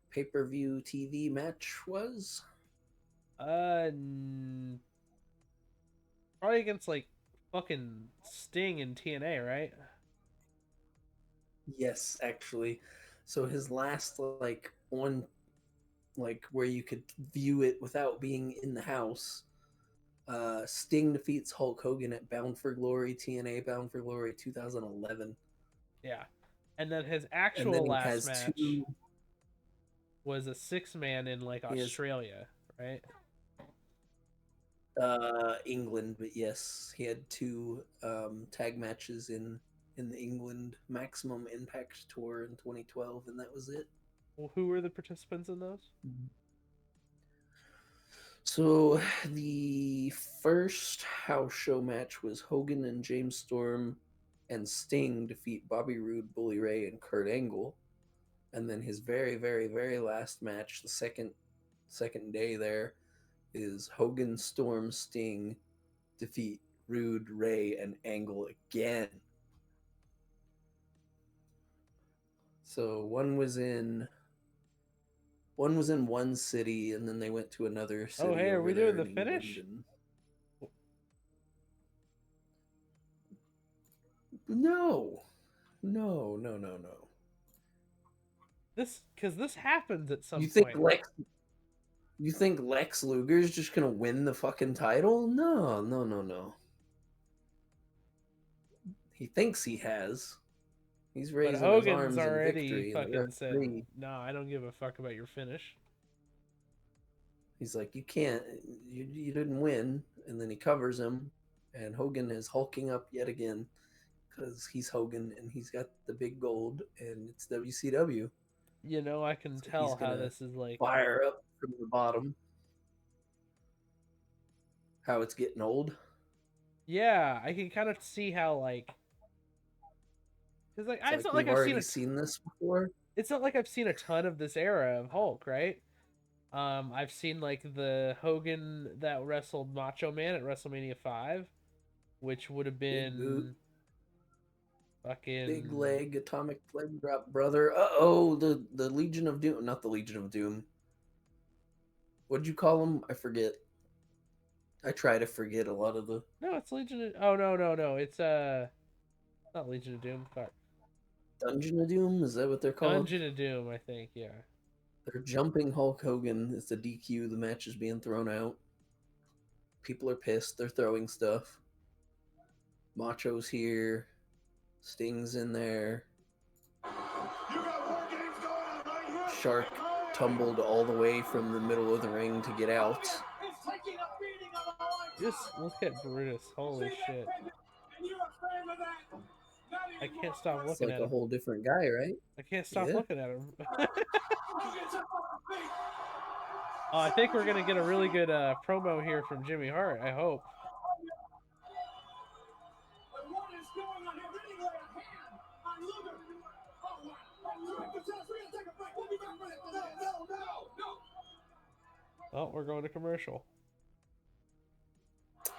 pay-per-view TV match was? Probably against like fucking Sting in TNA, right? Yes, actually. So his last like on like where you could view it without being in the house. Sting defeats Hulk Hogan at Bound for Glory, TNA Bound for Glory 2011. Yeah. And then his And then actual he last has match two. was a 6-man in like He has Australia, right? England, but yes, he had two tag matches in the England Maximum Impact Tour in 2012, and that was it. Well, who were the participants in those? So the first house show match was Hogan and James Storm and Sting defeat Bobby Roode, Bully Ray, and Kurt Angle. And then his very, very, very last match, the second day there, is Hogan, Storm, Sting defeat Rude, Ray, and Angle again. So one was in one city, and then they went to another city. Oh, hey, are over we there doing the in England, finish? and... No. This happens at some You think point. Lex Luger's just gonna win the fucking title? No. He thinks he has. He's But raising his Hogan's arms in already victory, and the fucking said, referee, "No, I don't give a fuck about your finish." he's like, "You can't. You didn't win." And then he covers him, and Hogan is hulking up yet again because he's Hogan and he's got the big gold, and it's WCW. You know, I can So he's tell how gonna this is like. fire up from the bottom. How it's getting old. Yeah, I can kind of see how like. Cause like it's It's not like like we've I've already seen this before. it's not like I've seen a ton of this era of Hulk, right? I've seen like the Hogan that wrestled Macho Man at WrestleMania 5, which would have Big boot, been fucking big leg, atomic leg drop, brother. Oh, the Legion of Doom, not the Legion of Doom. What'd you call them? I forget. I try to forget a lot of the No, it's Legion of... Oh no. It's not Legion of Doom. Fuck. Dungeon of Doom. Is that what they're called? Dungeon of Doom, I think, yeah. They're jumping Hulk Hogan. It's a DQ. The match is being thrown out. People are pissed. They're throwing stuff. Macho's here. Sting's in there. You got war games going on right here. Shark tumbled all the way from the middle of the ring to get out. It's taking a beating of a lifetime. Just look at Brutus. Holy shit. And you're a fan of that. I can't stop It's looking like at a him. whole different guy, right? I can't stop Yeah. looking at him. Oh, I think we're gonna get a really good promo here from Jimmy Hart. I hope. What is going on here? Anyway, a hand on Luger. Oh, wow. We're gonna take a break. We'll be back with it. No. Oh, we're going to commercial.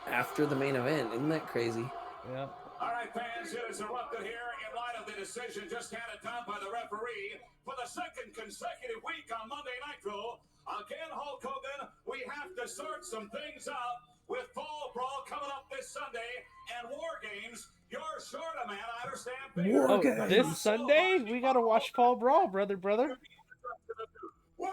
After the main event, isn't that crazy? Yeah. All right, fans, it is erupted here in light of the decision just handed down by the referee for the second consecutive week on Monday Nitro. Again, Hulk Hogan, we have to sort some things out with Fall Brawl coming up this Sunday and War Games. You're short a man, I understand. Oh, this Sunday we gotta watch Fall Brawl, brother. Well,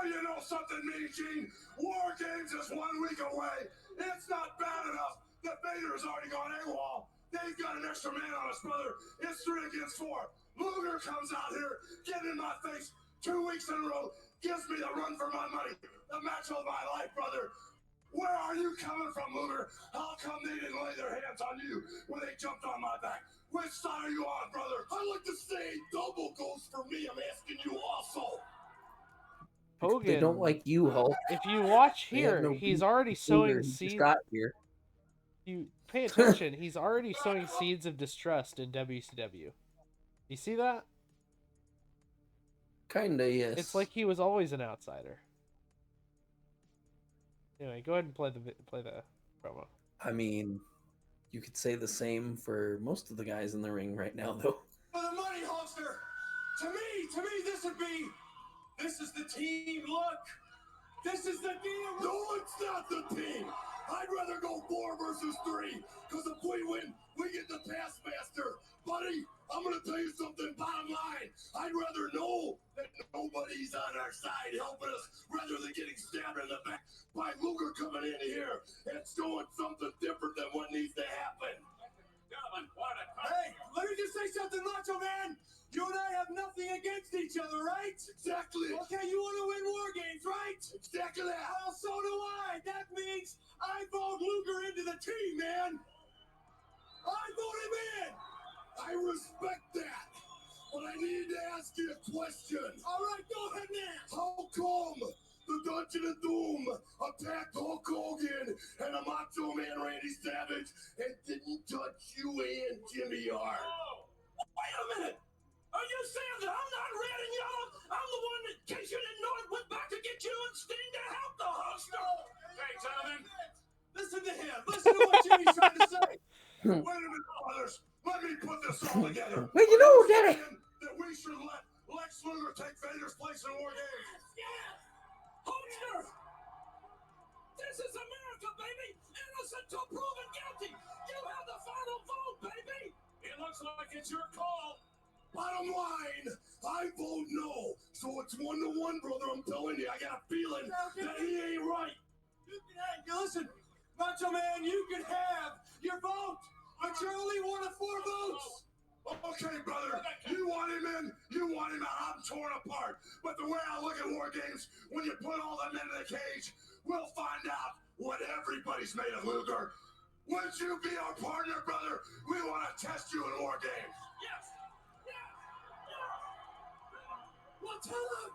you know something, Mean Gene? War Games is 1 week away. It's not bad enough that Vader's already gone AWOL. They've got an extra man on us, brother. It's 3 against 4. Luger comes out here, getting in my face 2 weeks in a row, gives me the run for my money, the match of my life, brother. Where are you coming from, Luger? How come they didn't lay their hands on you when they jumped on my back? Which side are you on, brother? I'd like to say double goes for me. I'm asking you also. Hogan. They don't like you, Hulk. If you watch They have here, no he's beef already with Luger. sowing He just seeds. got here. You pay attention. He's already sowing seeds of distrust in WCW. You see that? Kinda, yes. It's like he was always an outsider. Anyway, go ahead and play the promo. I mean, you could say the same for most of the guys in the ring right now, though. For the money, Hulkster. To me, this is the team look. This is the deal. No, it's not the team. I'd rather go 4 versus 3, because if we win, we get the pass master. Buddy, I'm going to tell you something. Bottom line, I'd rather know that nobody's on our side helping us rather than getting stabbed in the back by Luger coming in here and showing something different than what needs to happen. Gentlemen, what a Hey, let me just say something, Macho Man. You and I have nothing against each other, right? Exactly. Okay, you want to win war games, right? Exactly that. Well, so do I. That means I vote Luger into the team, man. I vote him in. I respect that. But I need to ask you a question. All right, go ahead now. How come the Dungeon of Doom attacked Hulk Hogan and a Macho Man Randy Savage and didn't touch you and Jimmy Hart? Oh, Wait a minute. are you saying that I'm not red and yellow? I'm the one that, in case you didn't know it, went back to get you and Sting to help the Hulkster. Hey, gentlemen. Listen to him. Listen to what Jimmy's trying to say. Wait a minute, brothers. Let me put this all together. Well, you know, Daddy. That we should let Lex Luger take Vader's place in War Games. Yes! Hulkster! This is America, baby! Innocent till proven guilty! You have the final vote, baby! It looks like it's your call. Bottom line, I vote no. So it's 1-1, brother. I'm telling you, I got a feeling that he ain't right. You can have, listen, Macho Man, you can have your vote, but you're only one of 4 votes. Okay, brother, you want him in, you want him out. I'm torn apart. But the way I look at War Games, when you put all the men in the cage, we'll find out what everybody's made of, Luger. Would you be our partner, brother? We want to test you in War Games. Yes! Yes! Yes! Well, tell him!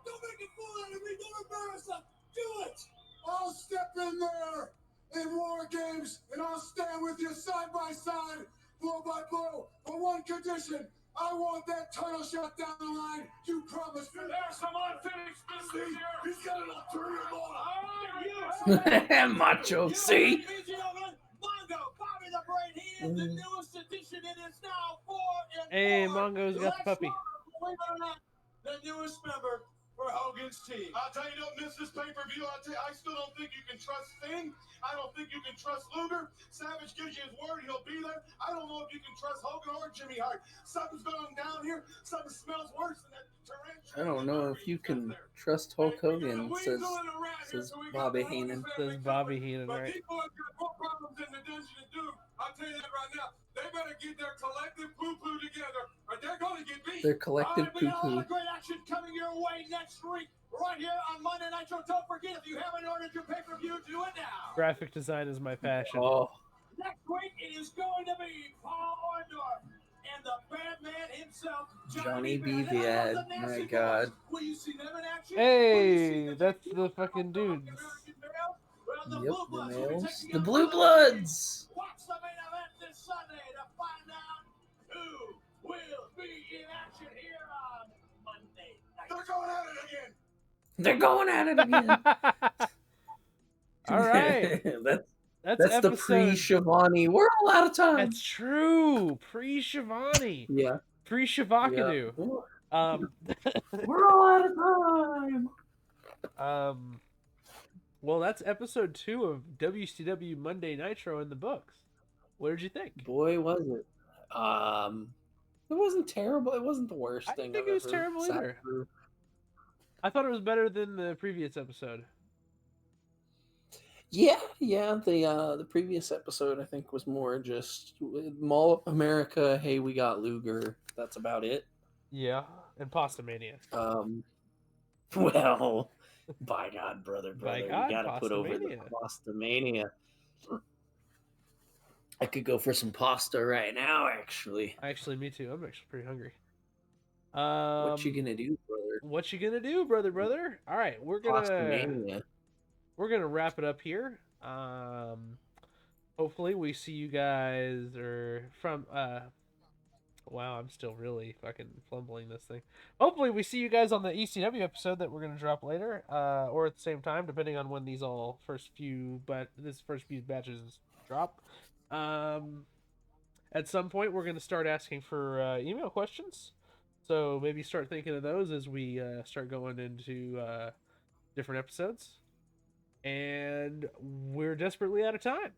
Don't make a fool out of me! Don't embarrass him! Do it! I'll step in there in War Games, and I'll stand with you side by side, blow by blow, for one condition. I want that title shot down the line. You promised me. There's some unfinished business here. He's got an ulterior motive. Macho, see? Ladies and gentlemen, Mongo, Bobby the Brain, he is the newest addition. It is now 4 and 4. Hey, Mongo's got the puppy. Believe it or not, the newest member for Hogan's team. I'll tell you, don't miss this pay-per-view. I still don't think you can trust Sting. I don't think you can trust Luger. Savage gives you his word, he'll be there. I don't know if you can trust Hogan or Jimmy Hart. Something's going down here. Something smells worse than that tarantula. I don't know if you can trust Hulk Hogan, says Bobby Heenan. Says Bobby Heenan, But right? these boys got more problems in the Dungeon of Doom. I'll tell you that right now. They better get their collective poo-poo together, or they're going to get beat. Their collective We got a lot poo-poo. of great action coming your way next week, right here on Monday Nitro. Don't forget, if you haven't ordered your pay-per-view, do it now. Graphic design is my passion. Oh, Next week, it is going to be Paul Orndorff and the Batman himself, Johnny B. B. Bad. My God. Will you see them in action? Hey, that's the fucking dudes. Yep, the males. The Blue Bloods! Watch the main event this Sunday to find out who will be in action here on Monday night. They're going at it again. They're going at it again. All right. That's the episode. pre-Shivani. We're all out of time. That's true. Pre-Shivani. Yeah. Pre-Shavakadu. Yeah. We're all out of time. Well, that's episode 2 of WCW Monday Nitro in the books. What did you think? Boy, was it. It wasn't terrible. It wasn't the worst I thing didn't think I've it was ever terrible sat either. through. I thought it was better than the previous episode. Yeah. The previous episode I think was more just Mall of America. Hey, we got Luger. That's about it. Yeah, and Pasta Mania. Well, by God, brother, By we God, gotta put over the Pasta-mania. Pasta Mania. I could go for some pasta right now, actually. Actually, me too. I'm actually pretty hungry. What you gonna do, brother? What you gonna do, brother? All right, we're Pasta gonna Mania. wrap it up here. Hopefully we see you guys wow, I'm still really fucking fumbling this thing. Hopefully we see you guys on the ECW episode that we're gonna drop later, or at the same time, depending on when these first few batches drop. At some point we're gonna start asking for email questions. So maybe start thinking of those as we start going into different episodes. And we're desperately out of time.